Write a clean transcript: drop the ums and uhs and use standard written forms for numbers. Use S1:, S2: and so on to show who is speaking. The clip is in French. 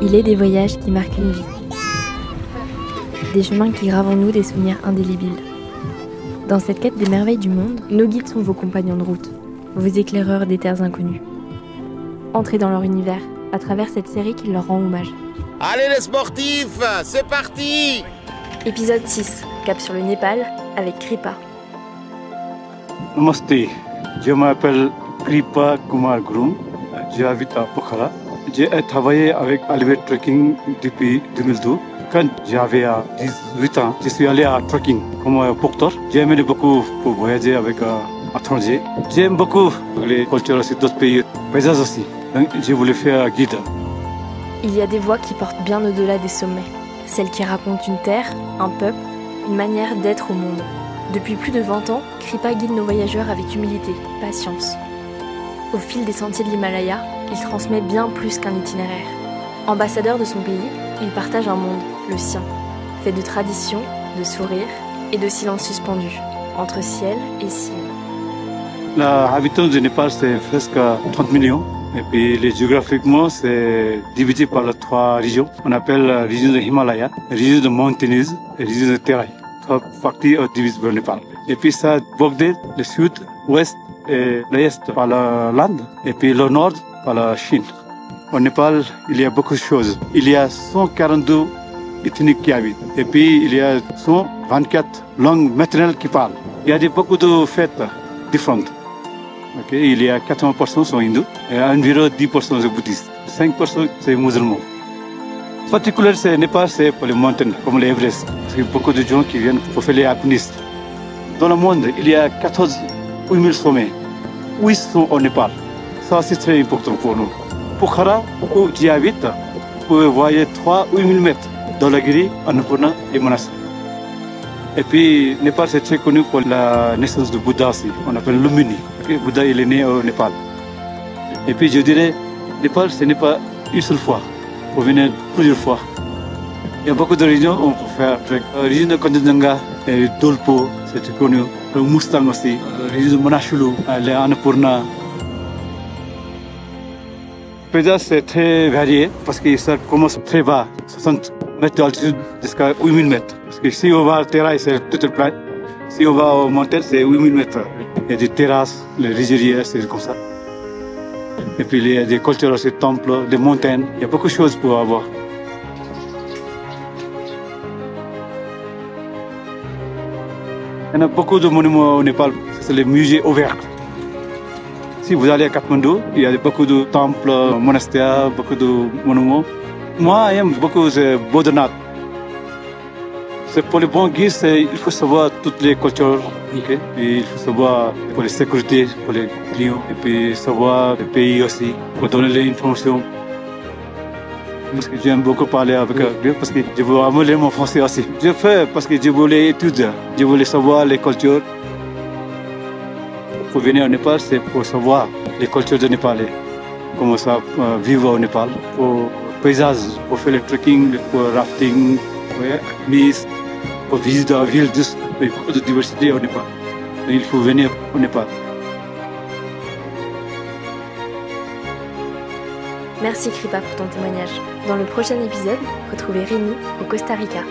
S1: Il est des voyages qui marquent une vie. Des chemins qui gravent en nous des souvenirs indélébiles. Dans cette quête des merveilles du monde, nos guides sont vos compagnons de route, vos éclaireurs des terres inconnues. Entrez dans leur univers à travers cette série qui leur rend hommage.
S2: Allez les sportifs, c'est parti!
S1: Épisode 6, cap sur le Népal avec Kripa.
S3: Namaste, je m'appelle Kripa Kumar Groom, j'habite à Pokhara. J'ai travaillé avec Alivet Trekking depuis 2012. Quand j'avais 18 ans, je suis allé à trekking comme porteur. J'aimais beaucoup pour voyager avec étrangers. J'aime beaucoup les cultures aussi d'autres pays, paysages aussi. Donc je voulais faire guide.
S1: Il y a des voix qui portent bien au-delà des sommets. Celles qui racontent une terre, un peuple, une manière d'être au monde. Depuis plus de 20 ans, Kripa guide nos voyageurs avec humilité, patience. Au fil des sentiers de l'Himalaya, il transmet bien plus qu'un itinéraire. Ambassadeur de son pays, il partage un monde, le sien, fait de traditions, de sourires et de silence suspendu, entre ciel et ciel.
S3: L'habitant du Népal, c'est presque 30 millions. Et puis, géographiquement, c'est divisé par les 3 régions. On appelle la région de Himalaya, la région de montagneuse et la région de terrain. 3 parties divisées par le Népal. Et puis, ça bordé le sud, l'ouest et l'est par l'Inde. Et puis, le nord par la Chine. Au Népal, il y a beaucoup de choses. Il y a 142 ethniques qui habitent. Et puis, il y a 124 langues maternelles qui parlent. Il y a beaucoup de fêtes différentes. Okay. Il y a 80% sont hindous et environ 10% sont bouddhistes. 5% c'est musulmans. En particulier, c'est Népal, c'est pour les montagnes, comme l'Everest. Parce qu'il y a beaucoup de gens qui viennent pour faire les alpinistes. Dans le monde, il y a 14 000 sommets. 8 sont au Népal. Ça, c'est très important pour nous. Pokhara, où j'y habite, vous pouvez voir 3 000 mètres dans la grille, Annapurna et Manaslu. Et puis, Népal, c'est très connu pour la naissance de Bouddha aussi. On appelle Lumini. Bouddha, il est né au Népal. Et puis, je dirais, Népal, ce n'est pas une seule fois. Il faut venir plusieurs fois. Il y a beaucoup de régions où on peut faire. La région de Kanchenjunga et Dolpo, c'est très connu. Le Mustang aussi. La région de Manaslu, les Annapurna. Le paysage, c'est très varié parce que ça commence très bas, 60 mètres d'altitude jusqu'à 8000 mètres. Parce que si on va à terrain, c'est toute plate. Si on va aux montagnes, c'est 8000 mètres. Il y a des terrasses, les rizières, c'est comme ça. Et puis il y a des cultures, des temples, des montagnes. Il y a beaucoup de choses pour avoir. Il y a beaucoup de monuments au Népal. C'est les musées ouverts. Si vous allez à Katmandou, il y a beaucoup de temples, monastères, beaucoup de monuments. Moi, j'aime beaucoup Bodhanath. C'est pour les bons guides, il faut savoir toutes les cultures. Okay? Et il faut savoir pour les sécurités, pour les clients, et puis savoir les pays aussi, pour donner les informations. Parce que j'aime beaucoup parler avec eux, parce que je veux améliorer mon français aussi. Je fais parce que je voulais étudier, je voulais savoir les cultures. Pour venir au Népal, c'est pour savoir les cultures de Népalais, comment ça vivre au Népal, pour paysages, pour faire le trekking, pour rafting, pour Nice, pour visiter la ville, juste il y a beaucoup de diversité au Népal. Et il faut venir au Népal.
S1: Merci Kripa pour ton témoignage. Dans le prochain épisode, retrouvez Rémi au Costa Rica.